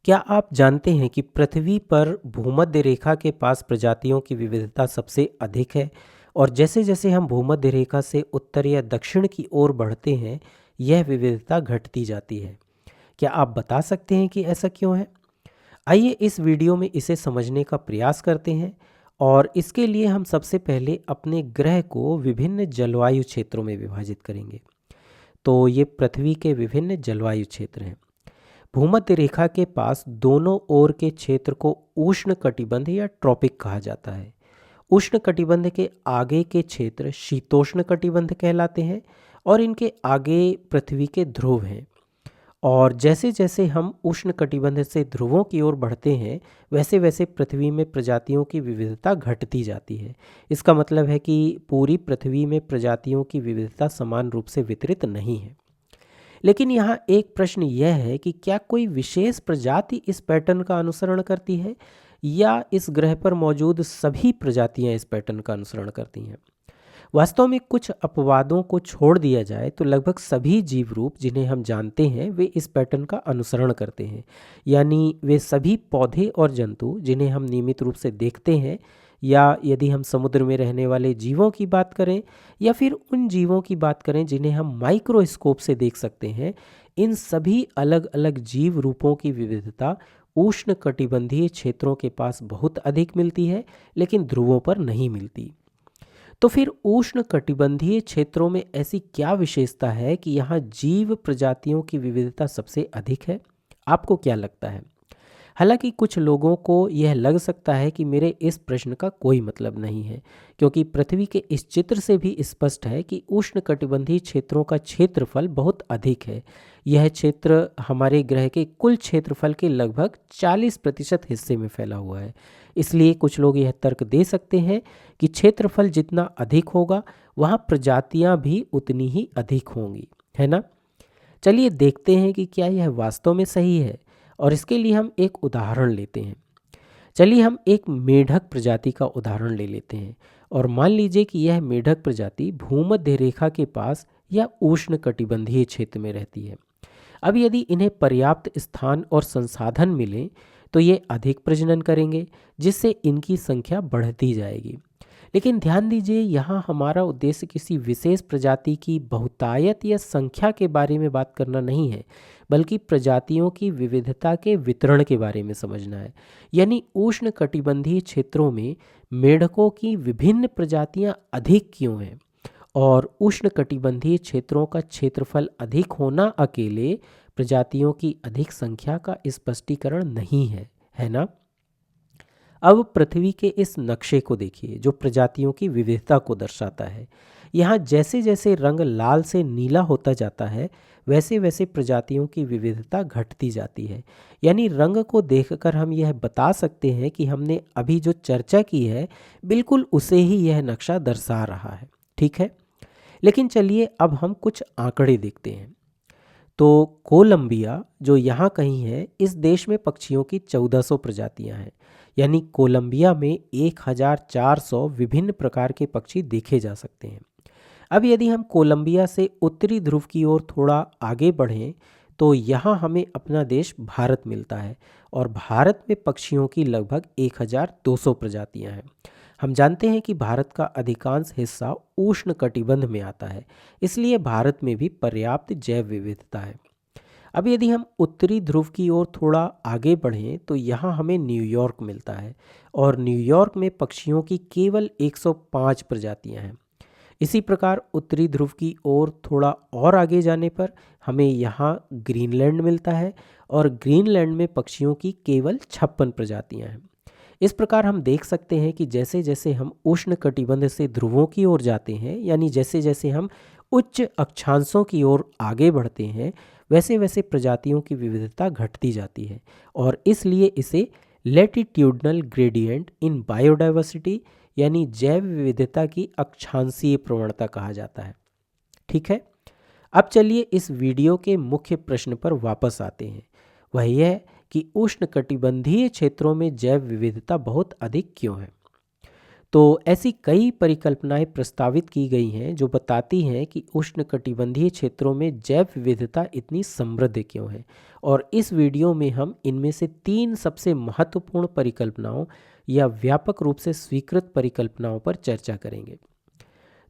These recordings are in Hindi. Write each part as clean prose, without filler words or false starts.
क्या आप जानते हैं कि पृथ्वी पर भूमध्य रेखा के पास प्रजातियों की विविधता सबसे अधिक है और जैसे जैसे हम भूमध्य रेखा से उत्तर या दक्षिण की ओर बढ़ते हैं यह विविधता घटती जाती है। क्या आप बता सकते हैं कि ऐसा क्यों है? आइए इस वीडियो में इसे समझने का प्रयास करते हैं और इसके लिए हम सबसे पहले अपने ग्रह को विभिन्न जलवायु क्षेत्रों में विभाजित करेंगे। तो ये पृथ्वी के विभिन्न जलवायु क्षेत्र हैं। भूमध्य रेखा के पास दोनों ओर के क्षेत्र को उष्ण कटिबंध या ट्रॉपिक कहा जाता है। उष्ण कटिबंध के आगे के क्षेत्र शीतोष्ण कटिबंध कहलाते हैं और इनके आगे पृथ्वी के ध्रुव हैं। और जैसे जैसे हम उष्ण कटिबंध से ध्रुवों की ओर बढ़ते हैं वैसे वैसे पृथ्वी में प्रजातियों की विविधता घटती जाती है। इसका मतलब है कि पूरी पृथ्वी में प्रजातियों की विविधता समान रूप से वितरित नहीं है। लेकिन यहाँ एक प्रश्न यह है कि क्या कोई विशेष प्रजाति इस पैटर्न का अनुसरण करती है या इस ग्रह पर मौजूद सभी प्रजातियाँ इस पैटर्न का अनुसरण करती हैं। वास्तव में कुछ अपवादों को छोड़ दिया जाए तो लगभग सभी जीव रूप जिन्हें हम जानते हैं वे इस पैटर्न का अनुसरण करते हैं। यानी वे सभी पौधे और जंतु जिन्हें हम नियमित रूप से देखते हैं या यदि हम समुद्र में रहने वाले जीवों की बात करें या फिर उन जीवों की बात करें जिन्हें हम माइक्रोस्कोप से देख सकते हैं, इन सभी अलग अलग जीव रूपों की विविधता उष्ण कटिबंधीय क्षेत्रों के पास बहुत अधिक मिलती है लेकिन ध्रुवों पर नहीं मिलती। तो फिर उष्ण कटिबंधीय क्षेत्रों में ऐसी क्या विशेषता है कि यहाँ जीव प्रजातियों की विविधता सबसे अधिक है? आपको क्या लगता है? हालांकि कुछ लोगों को यह लग सकता है कि मेरे इस प्रश्न का कोई मतलब नहीं है, क्योंकि पृथ्वी के इस चित्र से भी स्पष्ट है कि उष्ण कटिबंधीय क्षेत्रों का क्षेत्रफल बहुत अधिक है। यह क्षेत्र हमारे ग्रह के कुल क्षेत्रफल के लगभग 40% हिस्से में फैला हुआ है। इसलिए कुछ लोग यह तर्क दे सकते हैं कि क्षेत्रफल जितना अधिक होगा वहाँ प्रजातियाँ भी उतनी ही अधिक होंगी, है ना? चलिए देखते हैं कि क्या यह वास्तव में सही है और इसके लिए हम एक उदाहरण लेते हैं। चलिए हम एक मेढक प्रजाति का उदाहरण ले लेते हैं और मान लीजिए कि यह मेढक प्रजाति भूमध्य रेखा के पास या उष्ण कटिबंधीय क्षेत्र में रहती है। अब यदि इन्हें पर्याप्त स्थान और संसाधन मिले तो ये अधिक प्रजनन करेंगे जिससे इनकी संख्या बढ़ती जाएगी। लेकिन ध्यान दीजिए यहाँ हमारा उद्देश्य किसी विशेष प्रजाति की बहुतायत या संख्या के बारे में बात करना नहीं है, बल्कि प्रजातियों की विविधता के वितरण के बारे में समझना है। यानी उष्ण कटिबंधीय क्षेत्रों में मेढकों की विभिन्न प्रजातियां अधिक क्यों हैं और उष्ण कटिबंधीय क्षेत्रों का क्षेत्रफल अधिक होना अकेले प्रजातियों की अधिक संख्या का स्पष्टीकरण नहीं है, है ना? अब पृथ्वी के इस नक्शे को देखिए जो प्रजातियों की विविधता को दर्शाता है। यहाँ जैसे जैसे रंग लाल से नीला होता जाता है वैसे वैसे प्रजातियों की विविधता घटती जाती है। यानी रंग को देखकर हम यह बता सकते हैं कि हमने अभी जो चर्चा की है बिल्कुल उसे ही यह नक्शा दर्शा रहा है। ठीक है, लेकिन चलिए अब हम कुछ आंकड़े देखते हैं। तो कोलंबिया जो यहाँ कहीं है, इस देश में पक्षियों की 1400 प्रजातियाँ हैं। यानी कोलंबिया में 1400 विभिन्न प्रकार के पक्षी देखे जा सकते हैं। अब यदि हम कोलंबिया से उत्तरी ध्रुव की ओर थोड़ा आगे बढ़ें तो यहाँ हमें अपना देश भारत मिलता है और भारत में पक्षियों की लगभग 1200 प्रजातियाँ हैं। हम जानते हैं कि भारत का अधिकांश हिस्सा उष्ण कटिबंध में आता है, इसलिए भारत में भी पर्याप्त जैव विविधता है। अब यदि हम उत्तरी ध्रुव की ओर थोड़ा आगे बढ़ें तो यहाँ हमें न्यूयॉर्क मिलता है और न्यूयॉर्क में पक्षियों की केवल 105 प्रजातियाँ हैं। इसी प्रकार उत्तरी ध्रुव की ओर थोड़ा और आगे जाने पर हमें यहाँ ग्रीनलैंड मिलता है और ग्रीनलैंड में पक्षियों की केवल 56 प्रजातियाँ हैं। इस प्रकार हम देख सकते हैं कि जैसे जैसे हम उष्ण कटिबंध से ध्रुवों की ओर जाते हैं, यानी जैसे जैसे हम उच्च अक्षांशों की ओर आगे बढ़ते हैं वैसे वैसे प्रजातियों की विविधता घटती जाती है और इसलिए इसे लैटिट्यूडनल ग्रेडियंट इन बायोडाइवर्सिटी यानी जैव विविधता की अक्षांशीय प्रवणता कहा जाता है। ठीक है, अब चलिए इस वीडियो के मुख्य प्रश्न पर वापस आते हैं। वह यह कि उष्ण कटिबंधीय क्षेत्रों में जैव विविधता बहुत अधिक क्यों है। तो ऐसी कई परिकल्पनाएं प्रस्तावित की गई हैं जो बताती हैं कि उष्ण कटिबंधीय क्षेत्रों में जैव विविधता इतनी समृद्ध क्यों है और इस वीडियो में हम इनमें से 3 सबसे महत्वपूर्ण परिकल्पनाओं या व्यापक रूप से स्वीकृत परिकल्पनाओं पर चर्चा करेंगे।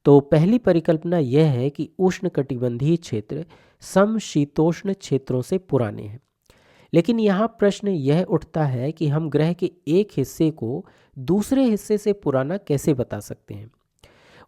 तो पहली परिकल्पना यह है कि उष्णकटिबंधीय क्षेत्र समशीतोष्ण क्षेत्रों से पुराने हैं। लेकिन यहाँ प्रश्न यह उठता है कि हम ग्रह के एक हिस्से को दूसरे हिस्से से पुराना कैसे बता सकते हैं।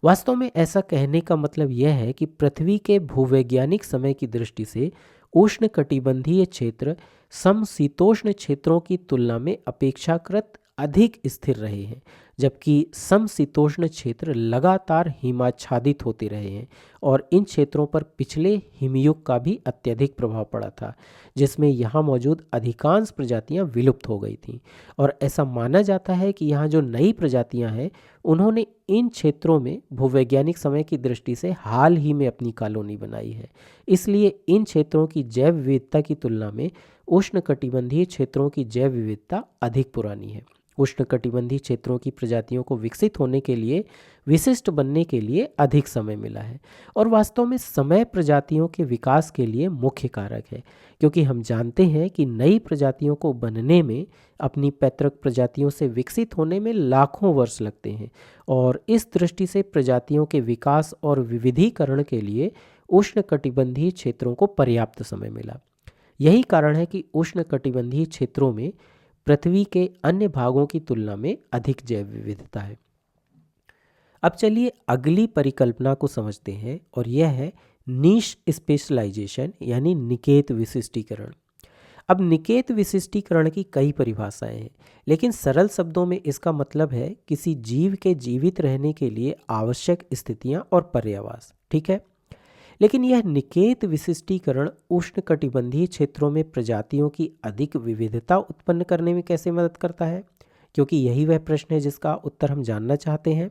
वास्तव में ऐसा कहने का मतलब यह है कि पृथ्वी के भूवैज्ञानिक समय की दृष्टि से उष्णकटिबंधीय क्षेत्र समशीतोष्ण क्षेत्रों की तुलना में अपेक्षाकृत अधिक स्थिर रहे हैं, जबकि समशीतोष्ण क्षेत्र लगातार हिमाच्छादित होते रहे हैं और इन क्षेत्रों पर पिछले हिमयुग का भी अत्यधिक प्रभाव पड़ा था, जिसमें यहाँ मौजूद अधिकांश प्रजातियाँ विलुप्त हो गई थीं। और ऐसा माना जाता है कि यहाँ जो नई प्रजातियाँ हैं उन्होंने इन क्षेत्रों में भूवैज्ञानिक समय की दृष्टि से हाल ही में अपनी कॉलोनी बनाई है। इसलिए इन क्षेत्रों की जैव विविधता की तुलना में उष्णकटिबंधीय क्षेत्रों की जैव विविधता अधिक पुरानी है। उष्णकटिबंधीय क्षेत्रों की प्रजातियों को विकसित होने के लिए, विशिष्ट बनने के लिए अधिक समय मिला है। और वास्तव में समय प्रजातियों के विकास के लिए मुख्य कारक है, क्योंकि हम जानते हैं कि नई प्रजातियों को बनने में, अपनी पैतृक प्रजातियों से विकसित होने में लाखों वर्ष लगते हैं। और इस दृष्टि से प्रजातियों के विकास और विविधीकरण के लिए उष्णकटिबंधीय क्षेत्रों को पर्याप्त समय मिला। यही कारण है कि उष्णकटिबंधीय क्षेत्रों में पृथ्वी के अन्य भागों की तुलना में अधिक जैव विविधता है। अब चलिए अगली परिकल्पना को समझते हैं, और यह है नीश स्पेशलाइजेशन यानी निकेत विशिष्टीकरण। अब निकेत विशिष्टीकरण की कई परिभाषाएं हैं, लेकिन सरल शब्दों में इसका मतलब है किसी जीव के जीवित रहने के लिए आवश्यक स्थितियां और पर्यावास। ठीक है, लेकिन यह निकेत विशिष्टीकरण उष्णकटिबंधीय क्षेत्रों में प्रजातियों की अधिक विविधता उत्पन्न करने में कैसे मदद करता है, क्योंकि यही वह प्रश्न है जिसका उत्तर हम जानना चाहते हैं।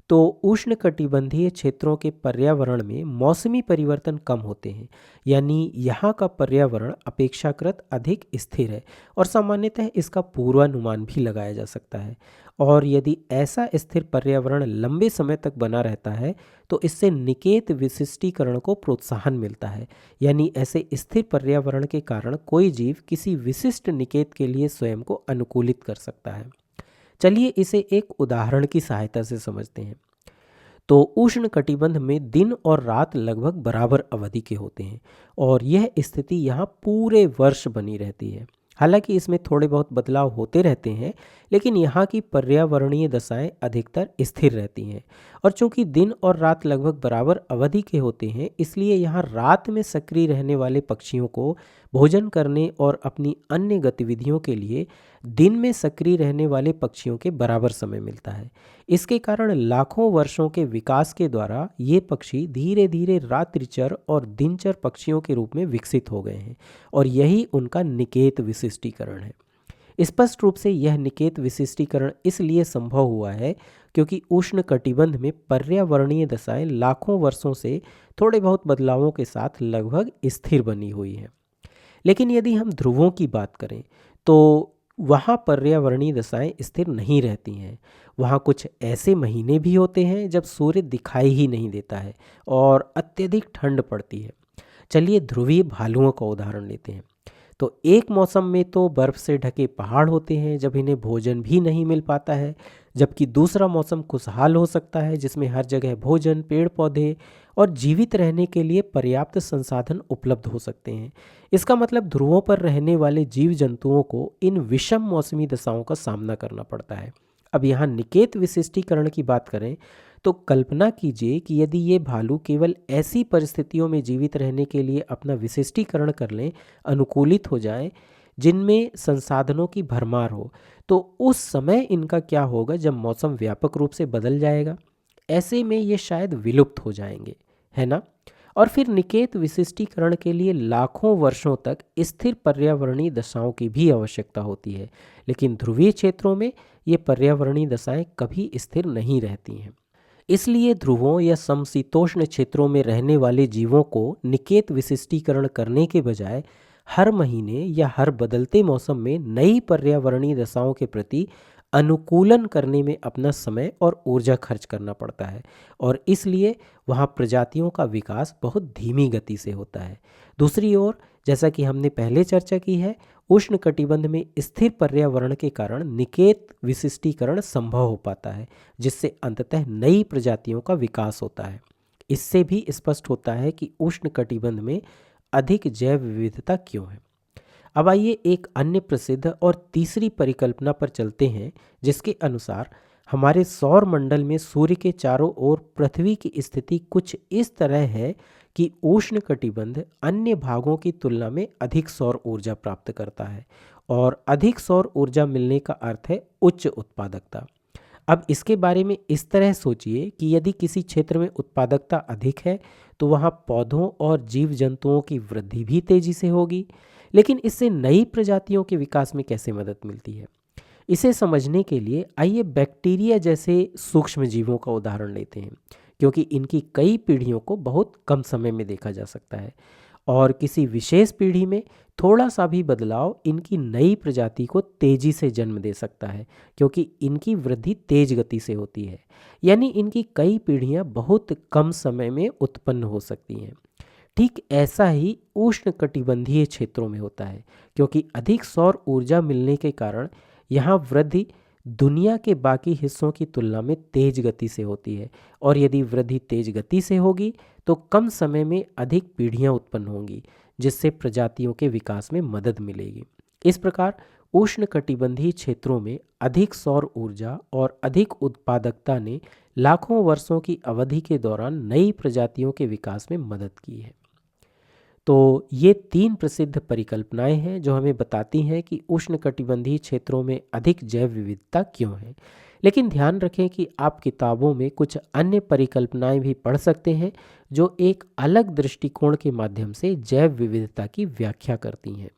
तो उष्णकटिबंधीय क्षेत्रों के पर्यावरण में मौसमी परिवर्तन कम होते हैं, यानी यहाँ का पर्यावरण अपेक्षाकृत अधिक स्थिर है और सामान्यतः इसका पूर्वानुमान भी लगाया जा सकता है। और यदि ऐसा स्थिर पर्यावरण लंबे समय तक बना रहता है तो इससे निकेत विशिष्टीकरण को प्रोत्साहन मिलता है, यानी ऐसे स्थिर पर्यावरण के कारण कोई जीव किसी विशिष्ट निकेत के लिए स्वयं को अनुकूलित कर सकता है। चलिए इसे एक उदाहरण की सहायता से समझते हैं। तो उष्णकटिबंध में दिन और रात लगभग बराबर अवधि के होते हैं और यह स्थिति यहाँ पूरे वर्ष बनी रहती है। हालांकि इसमें थोड़े बहुत बदलाव होते रहते हैं, लेकिन यहाँ की पर्यावरणीय दशाएं अधिकतर स्थिर रहती हैं। और चूंकि दिन और रात लगभग बराबर अवधि के होते हैं, इसलिए यहाँ रात में सक्रिय रहने वाले पक्षियों को भोजन करने और अपनी अन्य गतिविधियों के लिए दिन में सक्रिय रहने वाले पक्षियों के बराबर समय मिलता है। इसके कारण लाखों वर्षों के विकास के द्वारा ये पक्षी धीरे धीरे रात्रिचर और दिनचर पक्षियों के रूप में विकसित हो गए हैं और यही उनका निकेत विशिष्टीकरण है। स्पष्ट रूप से यह निकेत विशिष्टीकरण इसलिए संभव हुआ है क्योंकि उष्णकटिबंध में पर्यावरणीय दशाएं लाखों वर्षों से थोड़े बहुत बदलावों के साथ लगभग स्थिर बनी हुई हैं। लेकिन यदि हम ध्रुवों की बात करें तो वहाँ पर्यावरणीय दशाएं स्थिर नहीं रहती हैं। वहाँ कुछ ऐसे महीने भी होते हैं जब सूर्य दिखाई ही नहीं देता है और अत्यधिक ठंड पड़ती है। चलिए ध्रुवीय भालुओं का उदाहरण लेते हैं। तो एक मौसम में तो बर्फ से ढके पहाड़ होते हैं जब इन्हें भोजन भी नहीं मिल पाता है, जबकि दूसरा मौसम खुशहाल हो सकता है जिसमें हर जगह भोजन, पेड़ पौधे और जीवित रहने के लिए पर्याप्त संसाधन उपलब्ध हो सकते हैं। इसका मतलब ध्रुवों पर रहने वाले जीव जंतुओं को इन विषम मौसमी दशाओं का सामना करना पड़ता है। अब यहाँ निकेत विशिष्टीकरण की बात करें तो कल्पना कीजिए कि यदि ये भालू केवल ऐसी परिस्थितियों में जीवित रहने के लिए अपना विशिष्टीकरण कर लें, अनुकूलित हो जाएं, जिनमें संसाधनों की भरमार हो, तो उस समय इनका क्या होगा जब मौसम व्यापक रूप से बदल जाएगा। ऐसे में ये शायद विलुप्त हो जाएंगे, है ना। और फिर निकेत विशिष्टीकरण के लिए लाखों वर्षों तक स्थिर पर्यावरणीय दशाओं की भी आवश्यकता होती है, लेकिन ध्रुवीय क्षेत्रों में ये पर्यावरणीय दशाएं कभी स्थिर नहीं रहती हैं। इसलिए ध्रुवों या समशीतोष्ण क्षेत्रों में रहने वाले जीवों को निकेत विशिष्टीकरण करने के बजाय हर महीने या हर बदलते मौसम में नई पर्यावरणीय दशाओं के प्रति अनुकूलन करने में अपना समय और ऊर्जा खर्च करना पड़ता है और इसलिए वहाँ प्रजातियों का विकास बहुत धीमी गति से होता है। दूसरी ओर जैसा कि हमने पहले चर्चा की है, उष्ण कटिबंध में स्थिर पर्यावरण के कारण निकेत विशिष्टीकरण संभव हो पाता है, जिससे अंततः नई प्रजातियों का विकास होता है। इससे भी स्पष्ट होता है कि उष्ण कटिबंध में अधिक जैव विविधता क्यों है। अब आइए एक अन्य प्रसिद्ध और तीसरी परिकल्पना पर चलते हैं, जिसके अनुसार हमारे सौर मंडल में सूर्य के चारों ओर पृथ्वी की स्थिति कुछ इस तरह है कि उष्ण कटिबंध अन्य भागों की तुलना में अधिक सौर ऊर्जा प्राप्त करता है, और अधिक सौर ऊर्जा मिलने का अर्थ है उच्च उत्पादकता। अब इसके बारे में इस तरह सोचिए कि यदि किसी क्षेत्र में उत्पादकता अधिक है तो वहाँ पौधों और जीव जंतुओं की वृद्धि भी तेजी से होगी। लेकिन इससे नई प्रजातियों के विकास में कैसे मदद मिलती है? इसे समझने के लिए आइए बैक्टीरिया जैसे सूक्ष्म जीवों का उदाहरण लेते हैं, क्योंकि इनकी कई पीढ़ियों को बहुत कम समय में देखा जा सकता है, और किसी विशेष पीढ़ी में थोड़ा सा भी बदलाव इनकी नई प्रजाति को तेजी से जन्म दे सकता है, क्योंकि इनकी वृद्धि तेज गति से होती है। यानी इनकी कई पीढ़ियां बहुत कम समय में उत्पन्न हो सकती हैं। ठीक ऐसा ही उष्ण कटिबंधीय क्षेत्रों में होता है, क्योंकि अधिक सौर ऊर्जा मिलने के कारण यहाँ वृद्धि दुनिया के बाकी हिस्सों की तुलना में तेज गति से होती है, और यदि वृद्धि तेज गति से होगी तो कम समय में अधिक पीढ़ियाँ उत्पन्न होंगी, जिससे प्रजातियों के विकास में मदद मिलेगी। इस प्रकार उष्ण कटिबंधीय क्षेत्रों में अधिक सौर ऊर्जा और अधिक उत्पादकता ने लाखों वर्षों की अवधि के दौरान नई प्रजातियों के विकास में मदद की है। तो ये तीन प्रसिद्ध परिकल्पनाएं हैं जो हमें बताती हैं कि उष्णकटिबंधीय क्षेत्रों में अधिक जैव विविधता क्यों है। लेकिन ध्यान रखें कि आप किताबों में कुछ अन्य परिकल्पनाएं भी पढ़ सकते हैं जो एक अलग दृष्टिकोण के माध्यम से जैव विविधता की व्याख्या करती हैं।